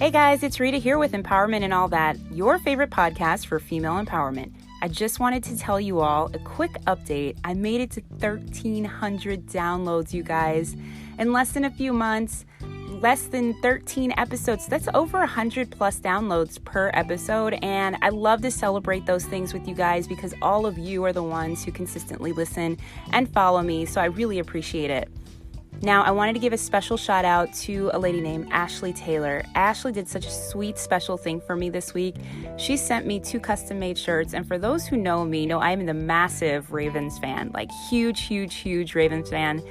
Hey guys, it's Rita here with Empowerment and All That, your favorite podcast for female empowerment. I just wanted to tell you all a quick update. I made it to 1,300 downloads, you guys, in less than a few months, less than 13 episodes. That's over 100 plus downloads per episode, and I love to celebrate those things with you guys because all of you are the ones who consistently listen and follow me, so I really appreciate it. Now, I wanted to give a special shout out to a lady named Ashley Taylor. Ashley did such a sweet, special thing for me this week. She sent me 2 custom-made shirts, and for those who know me, know I'm the massive Ravens fan, like huge Ravens fan.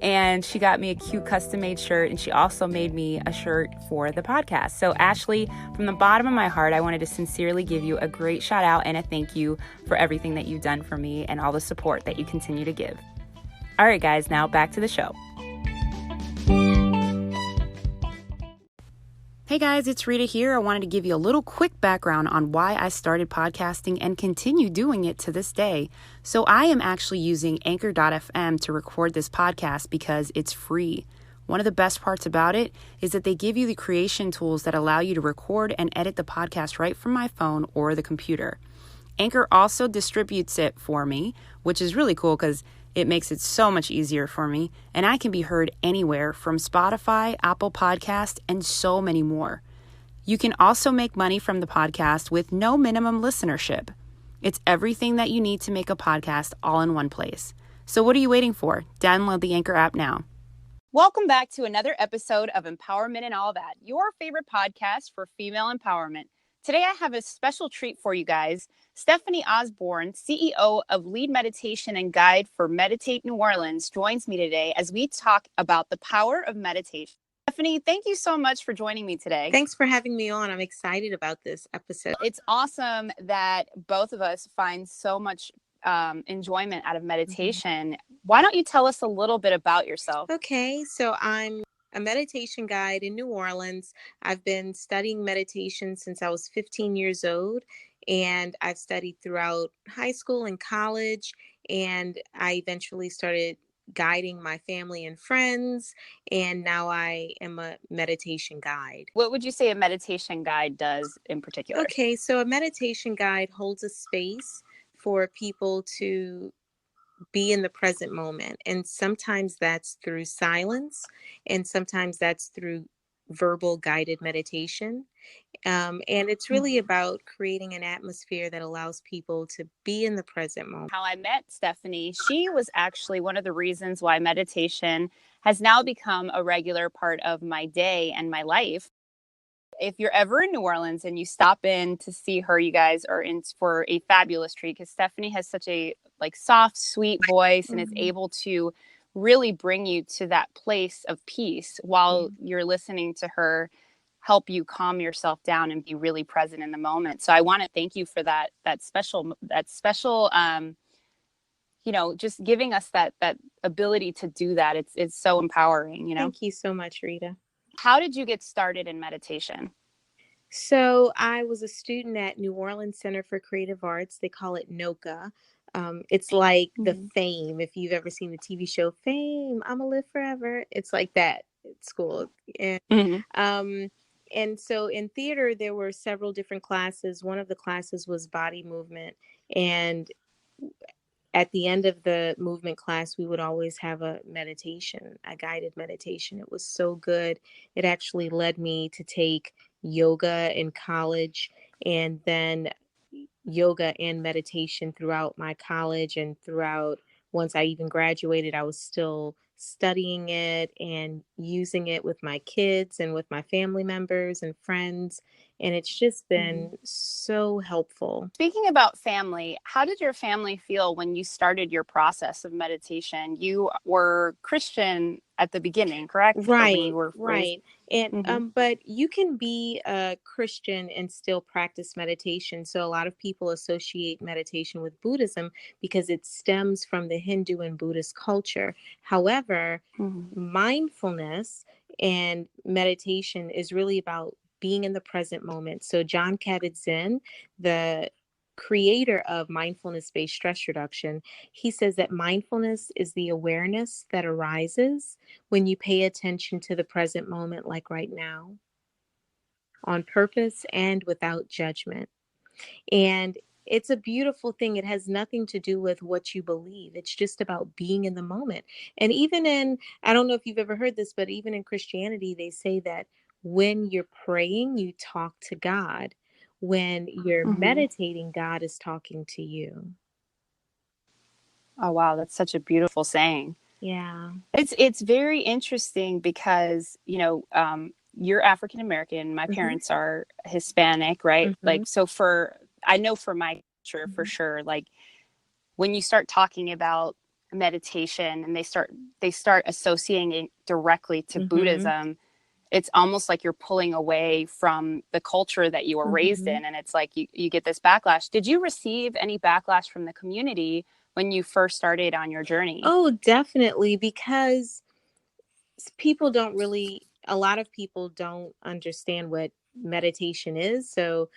And she got me a cute custom-made shirt, and she also made me a shirt for the podcast. So, Ashley, from the bottom of my heart, I wanted to sincerely give you a great shout out and a thank you for everything that you've done for me and all the support that you continue to give. All right, guys, now back to the show. Hey guys, it's Rita here. I wanted to give you a little quick background on why I started podcasting and continue doing it to this day. So I am actually using Anchor.fm to record this podcast because it's free. One of the best parts about it is that they give you the creation tools that allow you to record and edit the podcast right from my phone or the computer. Anchor also distributes it for me, which is really cool because it makes it so much easier for me, and I can be heard anywhere from Spotify, Apple Podcast, and so many more. You can also make money from the podcast with no minimum listenership. It's everything that you need to make a podcast all in one place. So what are you waiting for? Download the Anchor app now. Welcome back to another episode of Empowerment and All That, your favorite podcast for female empowerment. Today I have a special treat for you guys. Stephanie Osborne, CEO of Lead Meditation and Guide for Meditate New Orleans, joins me today as we talk about the power of meditation. Stephanie, thank you so much for joining me today. Thanks for having me on. I'm excited about this episode. It's awesome that both of us find so much enjoyment out of meditation. Why don't you tell us a little bit about yourself? Okay, so I'm a meditation guide in New Orleans. I've been studying meditation since I was 15 years old, and I've studied throughout high school and college, and I eventually started guiding my family and friends, and now I am a meditation guide. What would you say a meditation guide does in particular? Okay, so a meditation guide holds a space for people to be in the present moment. And sometimes that's through silence, and sometimes that's through verbal guided meditation. And it's really about creating an atmosphere that allows people to be in the present moment. How I met Stephanie, she was actually one of the reasons why meditation has now become a regular part of my day and my life. If you're ever in New Orleans and you stop in to see her, you guys are in for a fabulous treat because Stephanie has such a soft, sweet voice and is able to really bring you to that place of peace while you're listening to her help you calm yourself down and be really present in the moment. So I want to thank you for that special, just giving us that ability to do that. It's so empowering, Thank you so much, Rita. How did you get started in meditation? So I was a student at New Orleans Center for Creative Arts. They call it NOCA. It's like the Fame. If you've ever seen the TV show Fame, I'ma live forever. It's like that at school. And so in theater, there were several different classes. One of the classes was body movement. And at the end of the movement class, we would always have a meditation, a guided meditation. It was so good. It actually led me to take yoga in college, and then yoga and meditation throughout my college, and throughout once I even graduated, I was still studying it and using it with my kids and with my family members and friends. And it's just been so helpful. Speaking about family, how did your family feel when you started your process of meditation? You were Christian at the beginning, correct? Right, right. And but you can be a Christian and still practice meditation. So a lot of people associate meditation with Buddhism because it stems from the Hindu and Buddhist culture. However, mindfulness and meditation is really about being in the present moment. So John Kabat-Zinn, the creator of mindfulness-based stress reduction, he says that mindfulness is the awareness that arises when you pay attention to the present moment, like right now. on purpose and without judgment. And it's a beautiful thing. It has nothing to do with what you believe. It's just about being in the moment. And even in, I don't know if you've ever heard this, but even in Christianity, they say that when you're praying, you talk to God. When you're Mm-hmm. meditating, God is talking to you. Oh, wow. That's such a beautiful saying. Yeah. It's very interesting because, you're African American. My Hmm. parents are Hispanic, right? Hmm. Like, so I know for my culture, for sure, like when you start talking about meditation and they start associating it directly to Hmm. Buddhism, it's almost like you're pulling away from the culture that you were raised Hmm. in. And it's like you get this backlash. Did you receive any backlash from the community when you first started on your journey? Oh, definitely. Because people don't really, a lot of people don't understand what meditation is. So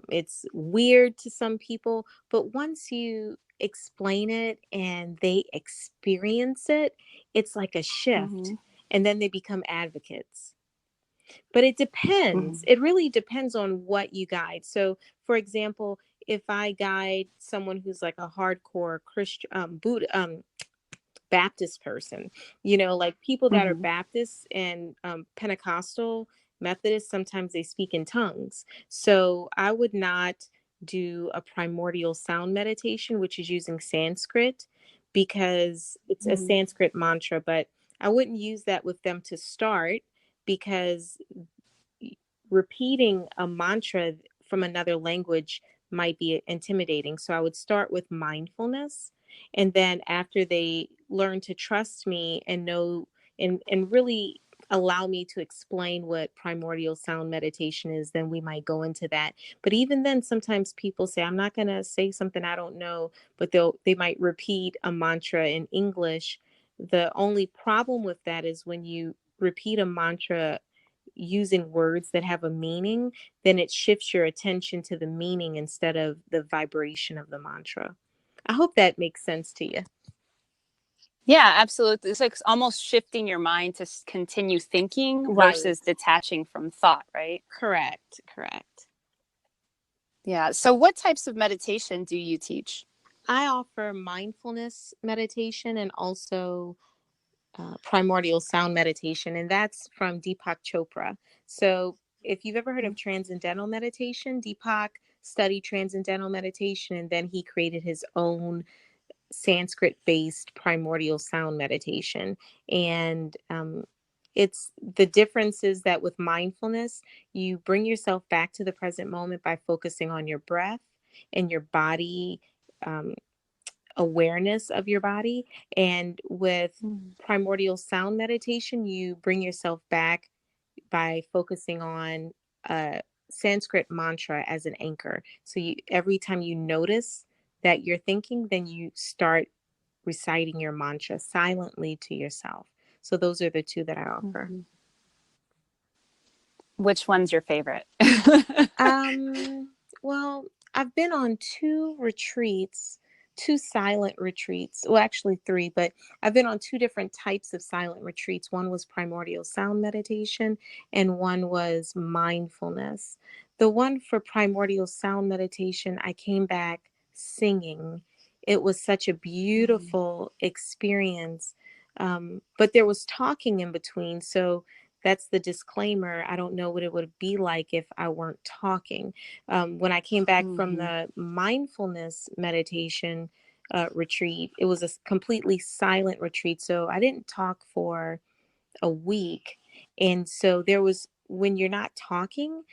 it's weird to some people. But once you explain it and they experience it, it's like a shift. Mm-hmm. And then they become advocates. But it Mm-hmm. depends. It really depends on what you guide. So, for example, if I guide someone who's like a hardcore Christian, Buddha, Baptist person, like people that are Mm-hmm. Baptists and Pentecostal Methodists, sometimes they speak in tongues. So I would not do a primordial sound meditation, which is using Sanskrit, because it's a Mm-hmm. Sanskrit mantra, but I wouldn't use that with them to start because repeating a mantra from another language might be intimidating. So I would start with mindfulness. And then after they learn to trust me and know and really allow me to explain what primordial sound meditation is, then we might go into that. But even then, sometimes people say, I'm not gonna say something I don't know, but they might repeat a mantra in English. The only problem with that is when you repeat a mantra using words that have a meaning, then it shifts your attention to the meaning instead of the vibration of the mantra. I hope that makes sense to you. Yeah, absolutely. It's like almost shifting your mind to continue thinking Right. versus detaching from thought, right? Correct. Correct. Yeah. So, what types of meditation do you teach? I offer mindfulness meditation and also primordial sound meditation, and that's from Deepak Chopra. So, if you've ever heard of transcendental meditation, Deepak studied transcendental meditation and then he created his own Sanskrit based primordial sound meditation. And it's the difference is that with mindfulness, you bring yourself back to the present moment by focusing on your breath and your body, um, awareness of your body. And with Mm-hmm. primordial sound meditation, you bring yourself back by focusing on a Sanskrit mantra as an anchor. So every time you notice that you're thinking, then you start reciting your mantra silently to yourself. So those are the two that I offer. Which one's your favorite? Um, well, I've been on two retreats, two silent retreats. Well, actually three, but I've been on two different types of silent retreats. One was primordial sound meditation, and one was mindfulness. The one for primordial sound meditation, I came back singing. It was such a Mm-hmm. beautiful experience. But there was talking in between. So that's the disclaimer. I don't know what it would be like if I weren't talking. When I came back from Mm-hmm. the mindfulness meditation retreat, it was a completely silent retreat. So I didn't talk for a week. And so there was, when you're not talking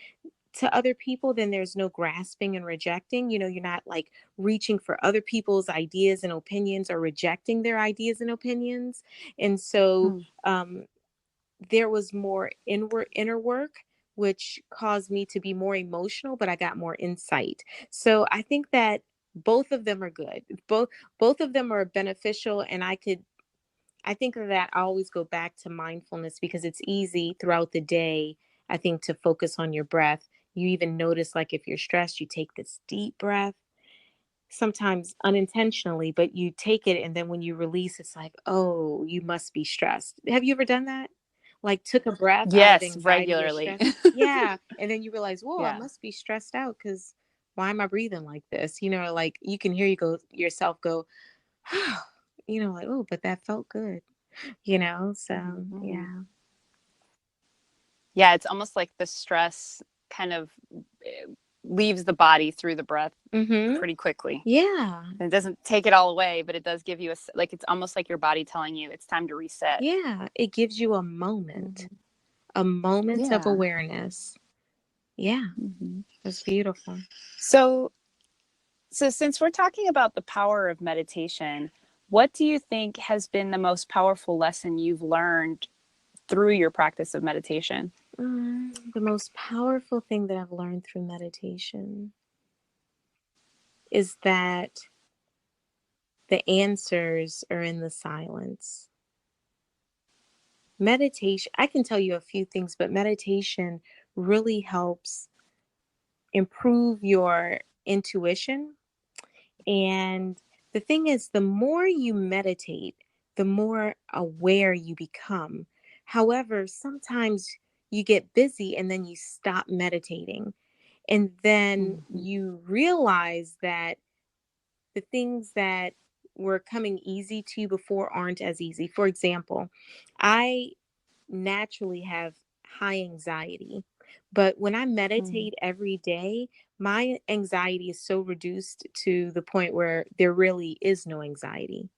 to other people, then there's no grasping and rejecting. You're not like reaching for other people's ideas and opinions or rejecting their ideas and opinions. And so, there was more inner work, which caused me to be more emotional, but I got more insight. So I think that both of them are good. Both of them are beneficial, and I think that I always go back to mindfulness because it's easy throughout the day, I think, to focus on your breath. You even notice, like, if you're stressed, you take this deep breath, sometimes unintentionally, but you take it, and then when you release, it's like, oh, you must be stressed. Have you ever done that? like took a breath out of Yes, anxiety or regularly. stress. Yeah. And then you realize, whoa, I Yeah. must be stressed out because why am I breathing like this? You know, like you can hear yourself go, you know, like, oh, but that felt good, you know? So, Mm-hmm. yeah. Yeah, it's almost like the stress kind of leaves the body through the breath Mm-hmm. pretty quickly. Yeah. And it doesn't take it all away, but it does give you like, it's almost like your body telling you it's time to reset. Yeah. It gives you Mm-hmm. a moment of Yeah. awareness. Yeah. Mm-hmm. That's beautiful. So, so since we're talking about the power of meditation, what do you think has been the most powerful lesson you've learned through your practice of meditation? The most powerful thing that I've learned through meditation is that the answers are in the silence. Meditation, I can tell you a few things, but meditation really helps improve your intuition. And the thing is, the more you meditate, the more aware you become. However, sometimes you get busy and then you stop meditating. And then Mm-hmm. you realize that the things that were coming easy to you before aren't as easy. For example, I naturally have high anxiety. But when I meditate every day, my anxiety is so reduced to the point where there really is no anxiety.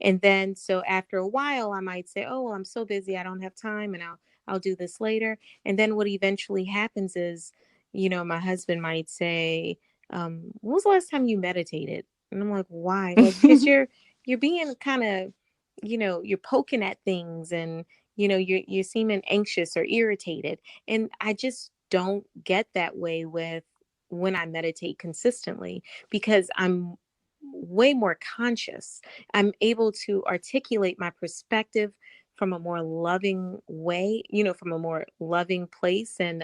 And then so after a while I might say, "Oh, well, I'm so busy, I don't have time and I'll do this later." And then what eventually happens is, you know, my husband might say, "When was the last time you meditated?" And I'm like, "Why?" Well, because you're being kind of, you know, you're poking at things and you know you're seeming anxious or irritated, and I just don't get that way with when I meditate consistently because I'm way more conscious. I'm able to articulate my perspective from a more loving way, you know, from a more loving place, and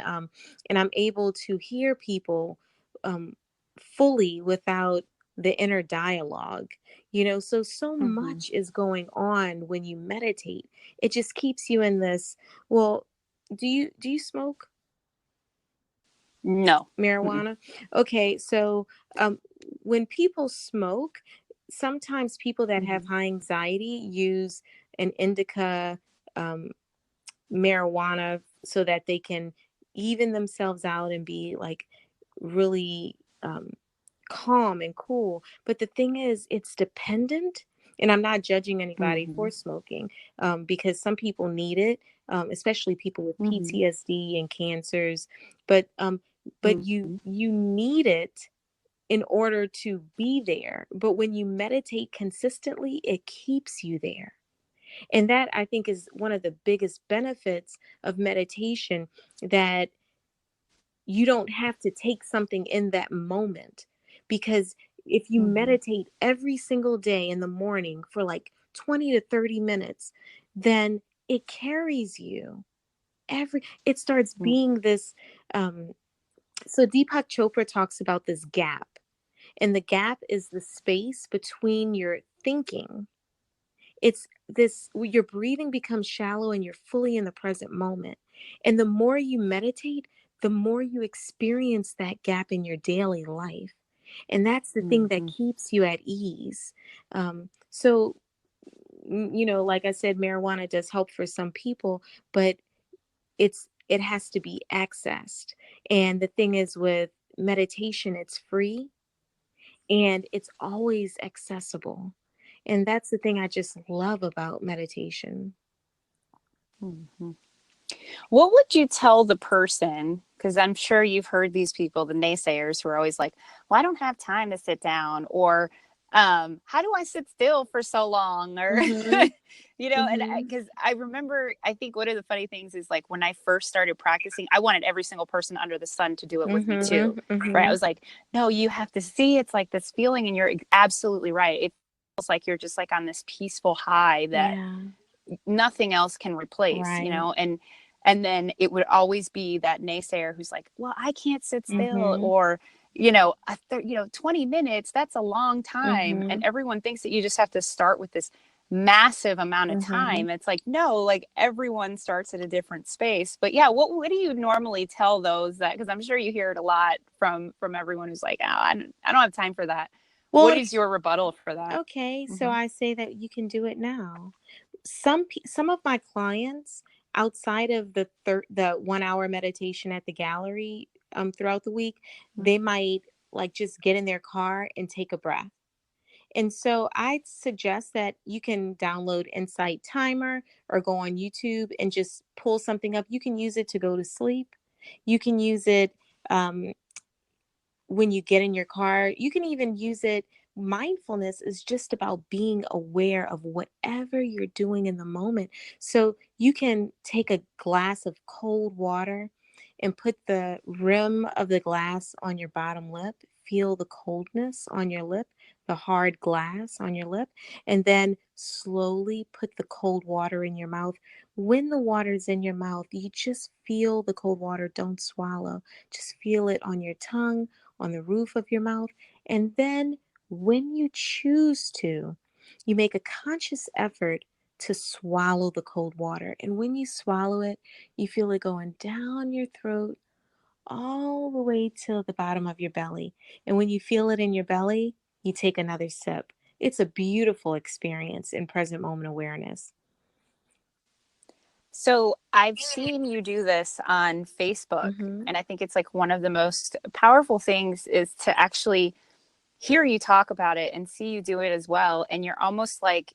I'm able to hear people um fully without the inner dialogue, you know. So Mm-hmm. much is going on when you meditate. It just keeps you in this. Well, do you smoke No. Mm-mm. marijuana? Okay, so um when people smoke, sometimes people that have Mm-hmm. high anxiety use an indica um marijuana so that they can even themselves out and be like really calm and cool. But the thing is, it's dependent. And I'm not judging anybody Mm-hmm. for smoking because some people need it, especially people with Mm-hmm. PTSD and cancers. But Mm-hmm. you need it in order to be there. But when you meditate consistently, it keeps you there. And that I think is one of the biggest benefits of meditation, that you don't have to take something in that moment. Because if you Mm-hmm. meditate every single day in the morning for like 20 to 30 minutes, then it carries you it starts being this um so Deepak Chopra talks about this gap, and the gap is the space between your thinking. It's this, your breathing becomes shallow and you're fully in the present moment. And the more you meditate, the more you experience that gap in your daily life. And that's the thing that Mm-hmm. keeps you at ease. So, you know, like I said, marijuana does help for some people, but it has to be accessed. And the thing is with meditation, it's free and it's always accessible. And that's the thing I just love about meditation. Mm-hmm. What would you tell the person? Because I'm sure you've heard these people, the naysayers, who are always like, well, I don't have time to sit down, or how do I sit still for so long? Or, Mhm. and Mhm. because I remember, I think one of the funny things is like when I first started practicing, I wanted every single person under the sun to do it with me too. Mhm. Right. I Mhm. was like, no, you have to see it's like this feeling, and you're absolutely right. It feels like you're just like on this peaceful high that Yeah. nothing else can replace, Right. and then it would always be that naysayer who's like, well, I can't sit still, Mhm. or 20 minutes, that's a long time. And Mhm. everyone thinks that you just have to start with this massive amount of Mm-hmm. time. It's like, no, like everyone starts at a different space. But yeah, what do you normally tell those that, because I'm sure you hear it a lot from everyone who's like, oh, I don't have time for that. Well, What is your rebuttal for that? okay, so Mm-hmm. I say that you can do it now. Some of my clients outside of the 1 hour meditation at the gallery throughout the week, they might like just get in their car and take a breath. And so I suggest that you can download Insight Timer or go on YouTube and just pull something up. You can use it to go to sleep. You can use it um, when you get in your car. You can even use it. Mindfulness is just about being aware of whatever you're doing in the moment. So you can take a glass of cold water and put the rim of the glass on your bottom lip. Feel the coldness on your lip, the hard glass on your lip, and then slowly put the cold water in your mouth. When the water's in your mouth, you just feel the cold water. Don't swallow. Just feel it on your tongue, on the roof of your mouth. And then when you choose to, you make a conscious effort to swallow the cold water. And when you swallow it, you feel it going down your throat all the way to the bottom of your belly. And when you feel it in your belly, you take another sip. It's a beautiful experience in present moment awareness. So I've seen you do this on Facebook, Mm-hmm. and I think it's like one of the most powerful things is to actually hear you talk about it and see you do it as well. And you're almost like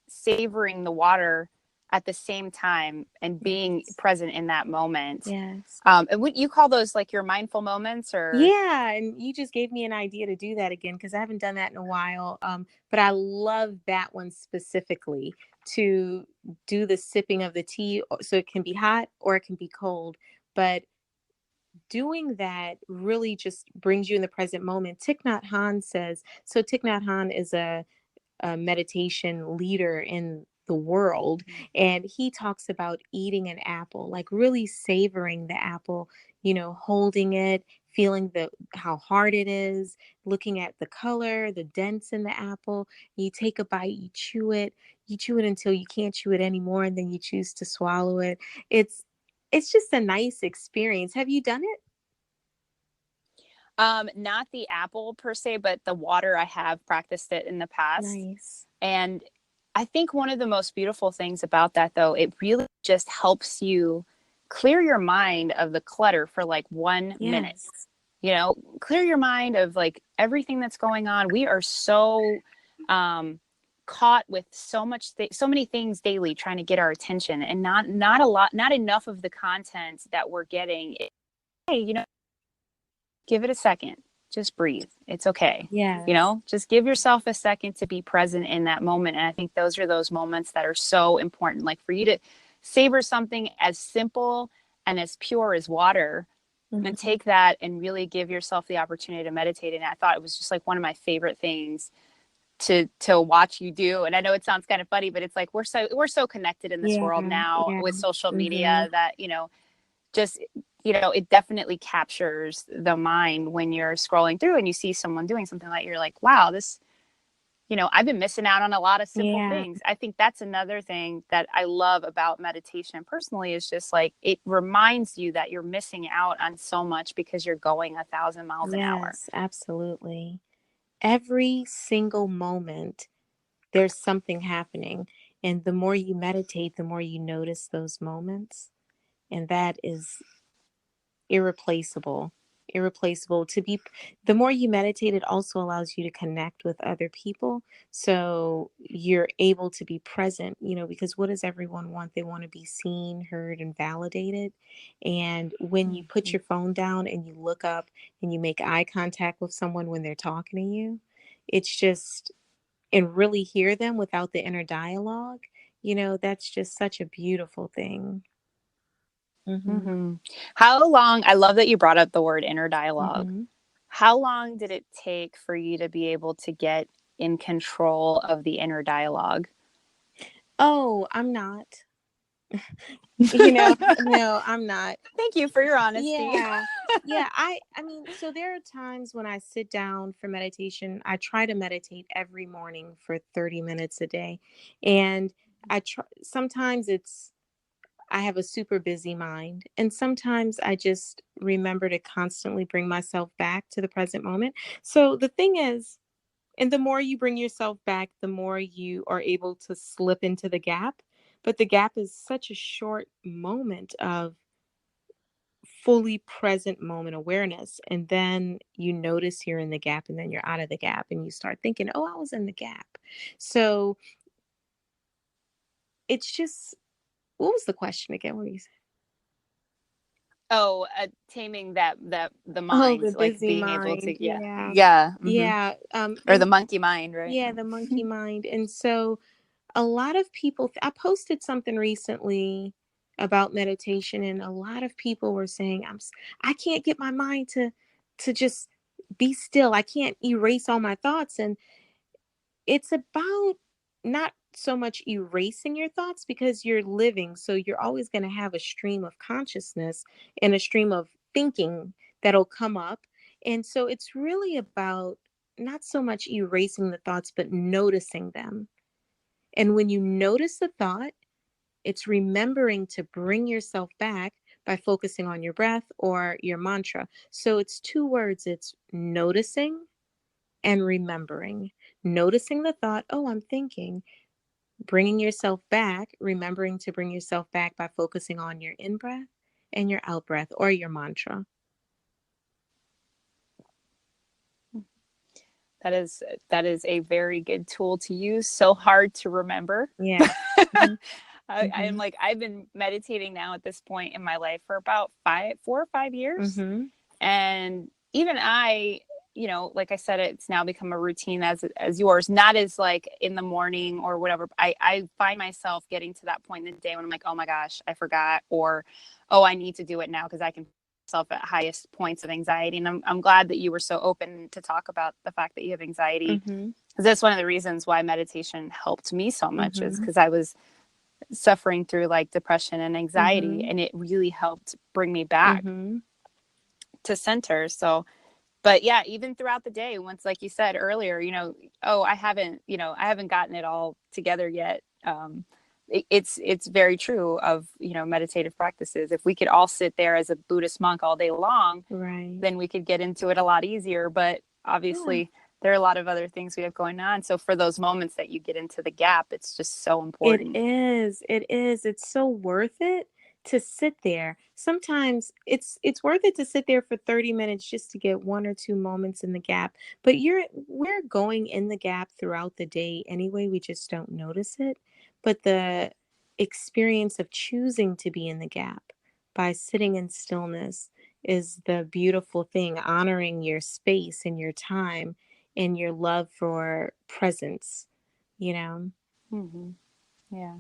savoring the water at the same time and being Yes. present in that moment. Yes. And would you call those like your mindful moments or? Yeah, and you just gave me an idea to do that again because I haven't done that in a while. But I love that one specifically to do the sipping of the tea, so it can be hot or it can be cold. But doing that really just brings you in the present moment. Thich Nhat Hanh says, so Thich Nhat Hanh is a meditation leader in the world, and he talks about eating an apple, like really savoring the apple, holding it, feeling the how hard it is, looking at the color, the dents in the apple. You take a bite, you chew it until you can't chew it anymore, and then you choose to swallow it. It's just a nice experience. Have you done it? Not the apple per se, but the water. I have practiced it in the past. Nice. And I think one of the most beautiful things about that, though, it really just helps you clear your mind of the clutter for like 1 minute. Yes. Clear your mind of like everything that's going on. We are so um, caught with so many things daily trying to get our attention, and not enough of the content that we're getting. Hey, give it a second. Just breathe. It's okay. Yes. Just give yourself a second to be present in that moment. And I think those are those moments that are so important. Like for you to savor something as simple and as pure as water and Mhm. take that and really give yourself the opportunity to meditate. And I thought it was just like one of my favorite things to watch you do. And I know it sounds kind of funny, but it's like we're so connected in this Yeah, world now yeah. with social Mhm. media that, just it definitely captures the mind when you're scrolling through and you see someone doing something like you're like, wow, this, I've been missing out on a lot of simple Yeah. things. I think that's another thing that I love about meditation personally is just like it reminds you that you're missing out on so much because you're going 1,000 miles an hour. Yes, absolutely. Every single moment, there's something happening. And the more you meditate, the more you notice those moments. And that is irreplaceable. Irreplaceable to be. The more you meditate, it also allows you to connect with other people, so you're able to be present, because what does everyone want? They want to be seen, heard, and validated. And when you put Mm-hmm. your phone down and you look up and you make eye contact with someone when they're talking to you, it's just, and really hear them without the inner dialogue, that's just such a beautiful thing. Hmm. Mm-hmm. How long, I love that you brought up the word inner dialogue. Hmm. How long did it take for you to be able to get in control of the inner dialogue? Oh, I'm not. No, I'm not. Thank you for your honesty. Yeah. Yeah, I mean, so there are times when I sit down for meditation. I try to meditate every morning for 30 minutes a day. And sometimes I have a super busy mind, and sometimes I just remember to constantly bring myself back to the present moment. So the thing is, and the more you bring yourself back, the more you are able to slip into the gap. But the gap is such a short moment of fully present moment awareness. And then you notice you're in the gap, and then you're out of the gap, and you start thinking, oh, I was in the gap. So it's just, what was the question again? What were you saying? Oh, taming the Oh, mind, the like busy being able mind. to, yeah, Yeah. yeah, Yeah. or the And monkey mind, right? yeah, the monkey mind. And so a lot of people, I posted something recently about meditation, and a lot of people were saying, I can't get my mind to just be still. I can't erase all my thoughts. And it's about not so much erasing your thoughts, because you're living. So you're always going to have a stream of consciousness and a stream of thinking that'll come up. And so it's really about not so much erasing the thoughts, but noticing them. And when you notice the thought, it's remembering to bring yourself back by focusing on your breath or your mantra. So it's two words, it's noticing and remembering. Noticing the thought, oh, I'm thinking, bringing yourself back, remembering to bring yourself back by focusing on your in breath and your out breath or your mantra. That is a very good tool to use. So hard to remember. Yeah. Mm-hmm. I am like, I've been meditating now at this point in my life for about 4 or 5 years. Mm-hmm. And even like I said, it's now become a routine as yours, not as like in the morning or whatever. I find myself getting to that point in the day when I'm like, oh my gosh, I forgot, or, oh, I need to do it now, because I can myself at highest points of anxiety. And I'm glad that you were so open to talk about the fact that you have anxiety, Mm-hmm. because that's one of the reasons why meditation helped me so much, is Mm-hmm. because I was suffering through like depression and anxiety, Mm-hmm. and it really helped bring me back Mm-hmm. to center. So, but yeah, even throughout the day, once, like you said earlier, oh, I haven't gotten it all together yet. It's very true of, meditative practices. If we could all sit there as a Buddhist monk all day long, Right. then we could get into it a lot easier. But Yeah. obviously there are a lot of other things we have going on. So for those moments that you get into the gap, it's just so It important. is. It is. It's so worth it to sit there. Sometimes it's worth it to sit there for 30 minutes just to get one or two moments in the gap. But we're going in the gap throughout the day anyway, we just don't notice it. But the experience of choosing to be in the gap by sitting in stillness is the beautiful thing, honoring your space and your time and your love for presence, you know. Mm-hmm. Yeah.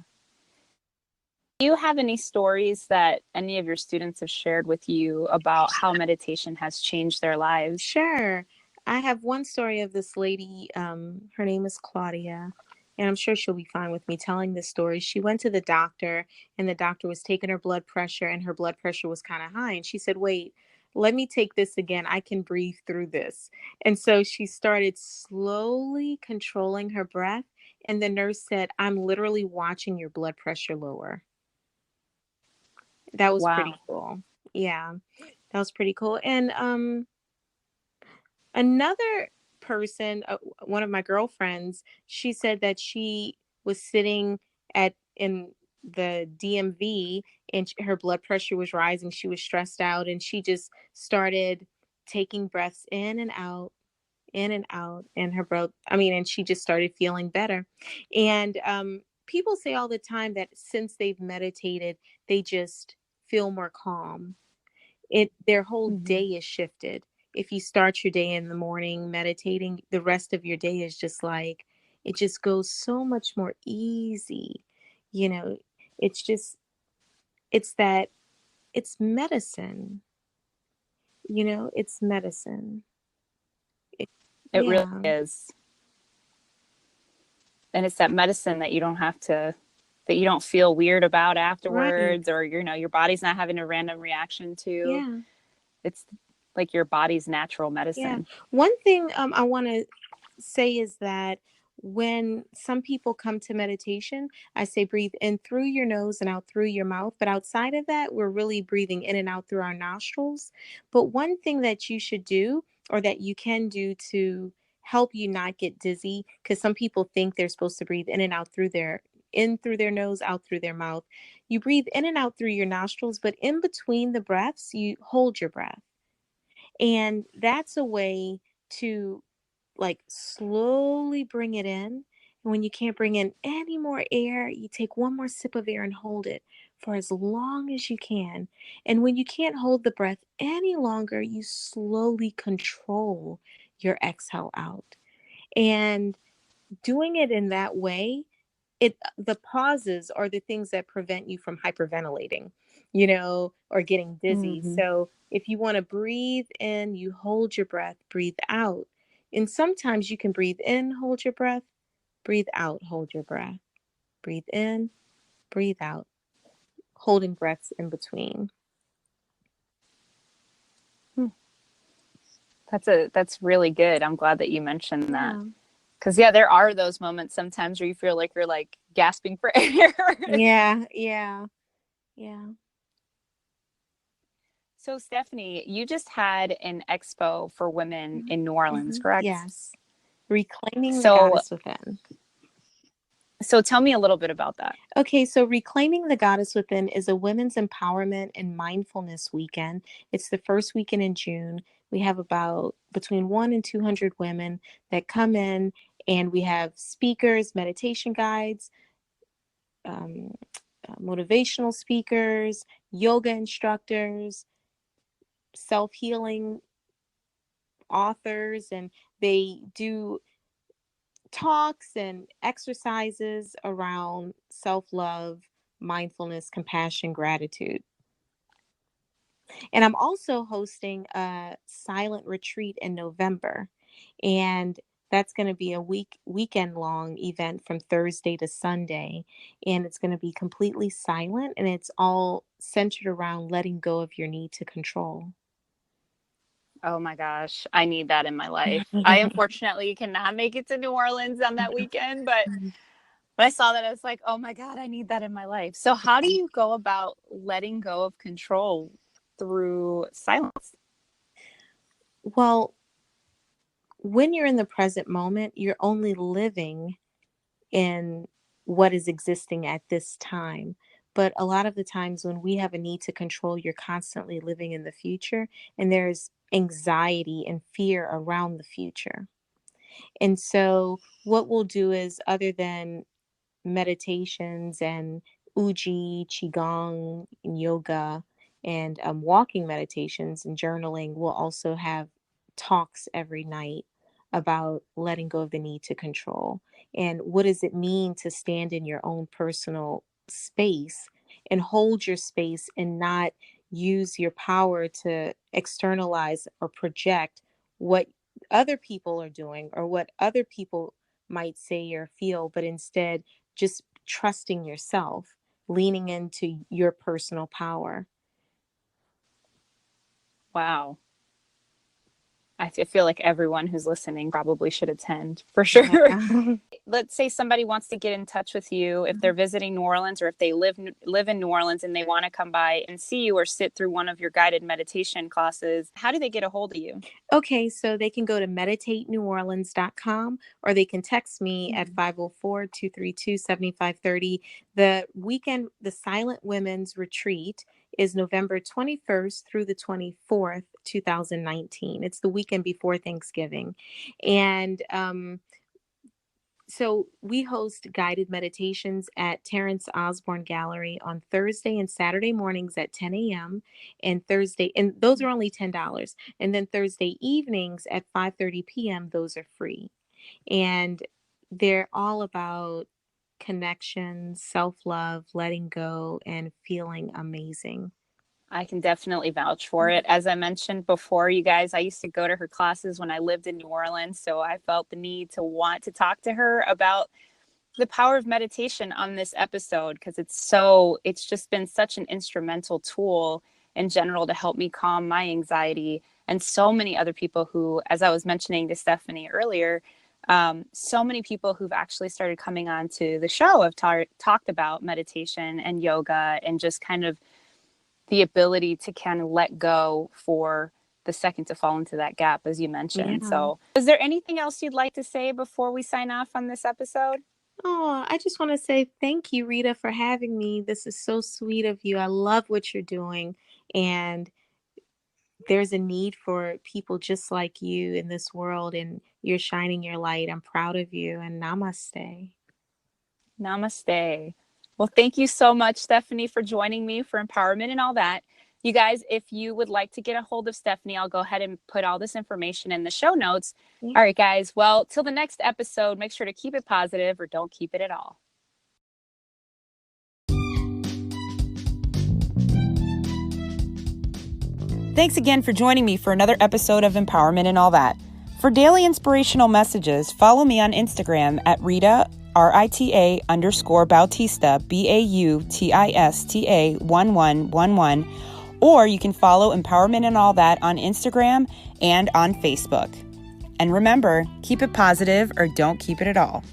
Do you have any stories that any of your students have shared with you about how meditation has changed their lives? Sure. I have one story of this lady. Her name is Claudia, and I'm sure she'll be fine with me telling this story. She went to the doctor, and the doctor was taking her blood pressure, and her blood pressure was kind of high. And she said, wait, let me take this again. I can breathe through this. And so she started slowly controlling her breath. And the nurse said, I'm literally watching your blood pressure lower. That was pretty Wow. cool. Yeah, that was pretty cool. And another person, one of my girlfriends, she said that she was sitting at in the DMV, and her blood pressure was rising. She was stressed out, and she just started taking breaths in and out, and and she just started feeling better. And people say all the time that since they've meditated, they just feel more calm. Their whole Mm-hmm. day is shifted. If you start your day in the morning meditating, the rest of your day is just like, it just goes so much more easy. You know, it's just, it's that, it's medicine. It's medicine. It, It really yeah. is. And it's that medicine that you don't have to that you don't feel weird about Right. afterwards, or, your body's not having a random reaction to. Yeah. It's like your body's natural Yeah. medicine. One thing I want to say is that when some people come to meditation, I say breathe in through your nose and out through your mouth. But outside of that, we're really breathing in and out through our nostrils. But one thing that you should do, or that you can do to help you not get dizzy, because some people think they're supposed to breathe in and out through their in through their nose, out through their mouth. You breathe in and out through your nostrils, but in between the breaths, you hold your breath. And that's a way to like slowly bring it in. And when you can't bring in any more air, you take one more sip of air and hold it for as long as you can. And when you can't hold the breath any longer, you slowly control your exhale out. And doing it in that way, the pauses are the things that prevent you from hyperventilating, or getting dizzy. Mm-hmm. So if you want to breathe in, you hold your breath, breathe out. And sometimes you can breathe in, hold your breath, breathe out, hold your breath, breathe in, breathe out, holding breaths in between. That's really good. I'm glad that you mentioned that. Yeah. Because, yeah, there are those moments sometimes where you feel like you're like gasping for air. Yeah. Yeah. Yeah. So, Stephanie, you just had an expo for women in New Orleans, Mm-hmm. correct? Yes. Reclaiming the So, goddess within. so tell me a little bit about that. Okay, so Reclaiming the Goddess Within is a women's empowerment and mindfulness weekend. It's the first weekend in June. We have about between 1 and 200 women that come in, and we have speakers, meditation guides, um, motivational speakers, yoga instructors, self healing authors, and they do talks and exercises around self love, mindfulness, compassion, gratitude. And I'm also hosting a silent retreat in November. And that's going to be a weekend long event from Thursday to Sunday. And it's going to be completely silent, and it's all centered around letting go of your need to control. Oh my gosh, I need that in my life. I unfortunately cannot make it to New Orleans on that weekend, but when I saw that, I was like, oh my God, I need that in my life. So, how do you go about letting go of control through silence? Well, when you're in the present moment, you're only living in what is existing at this time. But a lot of the times when we have a need to control, you're constantly living in the future, and there's anxiety and fear around the future. And so, what we'll do is, other than meditations and uji, qigong, and yoga, and walking meditations and journaling, we'll also have talks every night about letting go of the need to control, and what does it mean to stand in your own personal space and hold your space, and not use your power to externalize or project what other people are doing or what other people might say or feel, but instead just trusting yourself, leaning into your personal power. Wow. I feel like everyone who's listening probably should attend for Yeah. sure. Let's say somebody wants to get in touch with you if they're visiting New Orleans, or if they live in New Orleans and they want to come by and see you or sit through one of your guided meditation classes. How do they get a hold of you? Okay, so they can go to meditateneworleans.com, or they can text me at 504-232-7530. The Silent Women's Retreat is November 21st through the 24th, 2019. It's the weekend before Thanksgiving. And so we host guided meditations at Terrence Osborne Gallery on Thursday and Saturday mornings at 10 a.m. and those are only $10. And then Thursday evenings at 5:30 p.m., those are free. And they're all about connection, self-love, letting go, and feeling amazing. I can definitely vouch for it. As I mentioned before, you guys, I used to go to her classes when I lived in New Orleans. So I felt the need to want to talk to her about the power of meditation on this episode, because it's just been such an instrumental tool in general to help me calm my anxiety, and so many other people who, as I was mentioning to Stephanie earlier, so many people who've actually started coming on to the show have talked about meditation and yoga and just kind of the ability to kind of let go for the second to fall into that gap, as you mentioned. Yeah. So is there anything else you'd like to say before we sign off on this episode? Oh, I just want to say thank you, Rita, for having me. This is so sweet of you. I love what you're doing. And there's a need for people just like you in this world, and you're shining your light. I'm proud of you, and namaste. Namaste. Well, thank you so much, Stephanie, for joining me for Empowerment and All That. You guys, if you would like to get a hold of Stephanie, I'll go ahead and put all this information in the show notes. Yeah. All right, guys. Well, till the next episode, make sure to keep it positive or don't keep it at all. Thanks again for joining me for another episode of Empowerment and All That. For daily inspirational messages, follow me on Instagram at Rita, RITA_Bautista, BAUTISTA 1111, or you can follow Empowerment and All That on Instagram and on Facebook. And remember, keep it positive or don't keep it at all.